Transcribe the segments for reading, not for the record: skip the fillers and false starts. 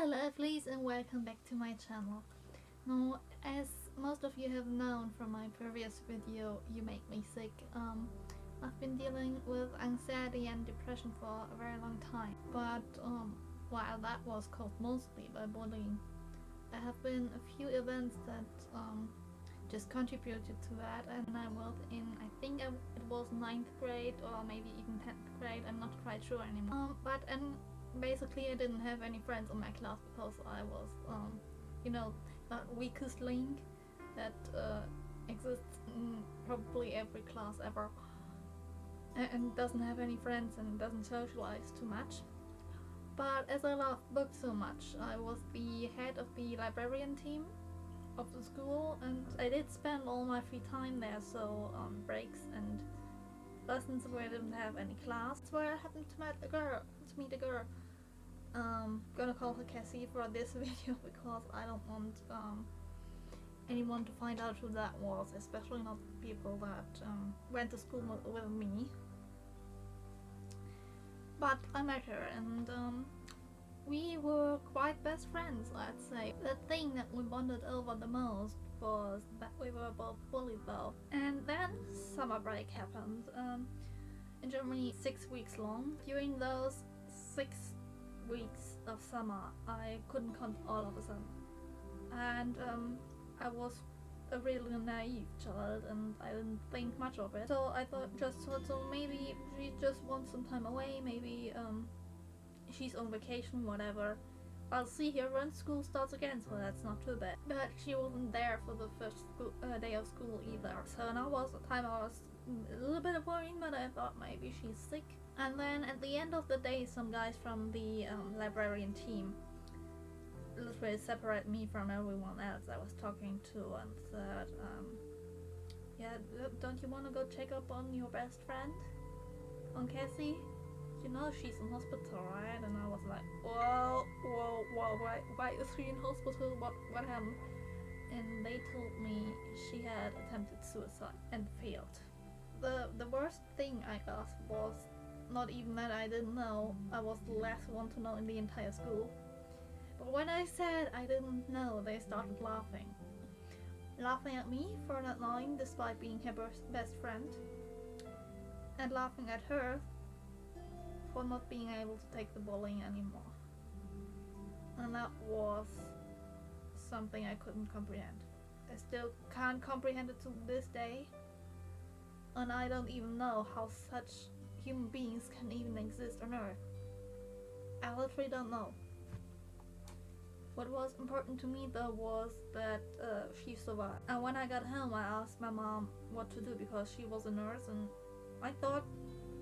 Hello lovelies and welcome back to my channel. Now, as most of you have known from my previous video, You Make Me Sick, I've been dealing with anxiety and depression for a very long time. But while that was caused mostly by bullying, there have been a few events that just contributed to that, and I was in, I think it was 9th grade or maybe even 10th grade, I'm not quite sure anymore. Basically I didn't have any friends in my class because I was, that weakest link that exists in probably every class ever, and doesn't have any friends and doesn't socialize too much. But as I love books so much, I was the head of the librarian team of the school, and I did spend all my free time there, so breaks and lessons where I didn't have any class, that's where I happened to meet a girl. Gonna call her Cassie for this video because I don't want anyone to find out who that was, especially not people that went to school with me. But I met her, and we were quite best friends, I'd say. The thing that we bonded over the most was that we were both bullied though. And then summer break happened in Germany, 6 weeks long. During those 6 weeks of summer, I couldn't count all of a sudden. And I was a really naive child and I didn't think much of it. So I thought so maybe she just wants some time away, maybe she's on vacation, whatever. I'll see her when school starts again, so that's not too bad. But she wasn't there for the first day of school either. So now was the time I was a little bit worried, but I thought maybe she's sick. And then at the end of the day, some guys from the librarian team literally separated me from everyone else I was talking to and said, yeah, don't you want to go check up on your best friend, on Cassie? You know she's in hospital, right? And I was like, whoa, why is she in hospital? What happened? And they told me she had attempted suicide and failed. The worst thing I got was not even that I didn't know. I was the last one to know in the entire school. But when I said I didn't know, they started laughing. Laughing at me for not knowing despite being her best friend. And laughing at her for not being able to take the bullying anymore. And that was something I couldn't comprehend. I still can't comprehend it to this day. And I don't even know how such human beings can even exist on Earth. I literally don't know. What was important to me though was that she survived. And when I got home, I asked my mom what to do because she was a nurse and I thought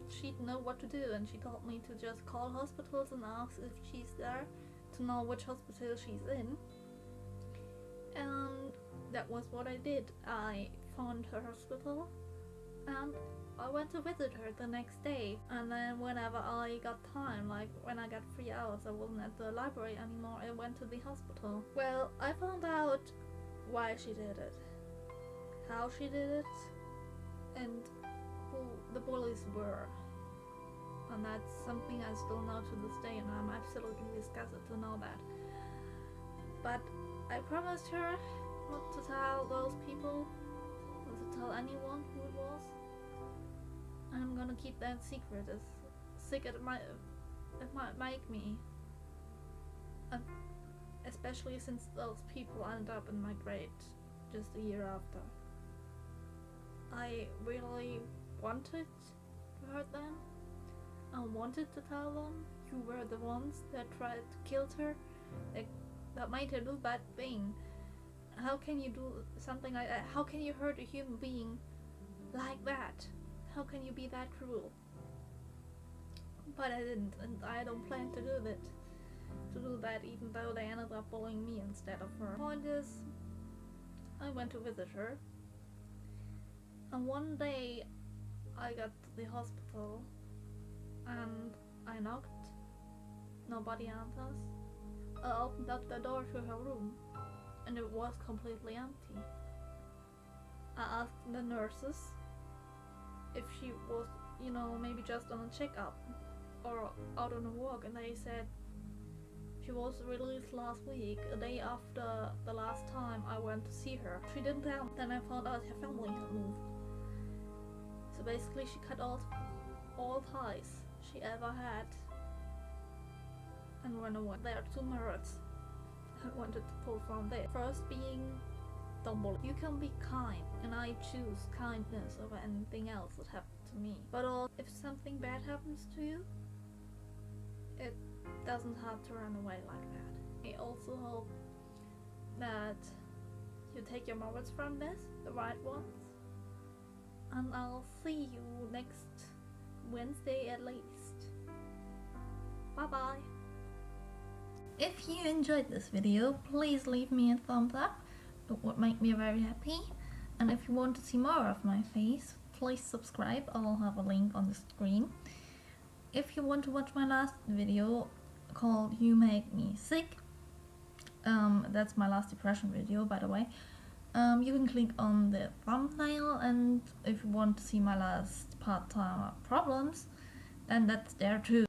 she'd know what to do, and she told me to just call hospitals and ask if she's there to know which hospital she's in. And that was what I did. I found her hospital and I went to visit her the next day, and then whenever I got time, like when I got 3 hours, I wasn't at the library anymore, I went to the hospital. Well, I found out why she did it, how she did it, and who the bullies were. And that's something I still know to this day, and I'm absolutely disgusted to know that. But I promised her not to tell those people, not to tell anyone who it was. I'm gonna keep that secret, as sick as it might make me, especially since those people ended up in my grade just a year after. I really wanted to hurt them. I wanted to tell them you were the ones that tried to kill her, that made her do bad thing. How can you do something like that? How can you hurt a human being like that? How can you be that cruel? But I didn't, and I don't plan to do that, even though they ended up bullying me instead of her. The point is, I went to visit her, and one day I got to the hospital and I knocked. Nobody answers. I opened up the door to her room and it was completely empty. I asked the nurses if she was, maybe just on a checkup or out on a walk, and they said she was released last week, a day after the last time I went to see her. She didn't tell. Then I found out her family had moved. So basically she cut off all ties she ever had and ran away. There are two merits I wanted to pull from there. First being, don't bully. You can be kind, and I choose kindness over anything else that happened to me. But if something bad happens to you, it doesn't have to run away like that. I also hope that you take your merits from this, the right ones, and I'll see you next Wednesday at least. Bye bye. If you enjoyed this video, please leave me a thumbs up. It would make me very happy. And if you want to see more of my face, please subscribe. I'll have a link on the screen. If you want to watch my last video called You Make Me Sick, that's my last depression video, by the way, you can click on the thumbnail, and if you want to see my last part-time problems, then that's there too.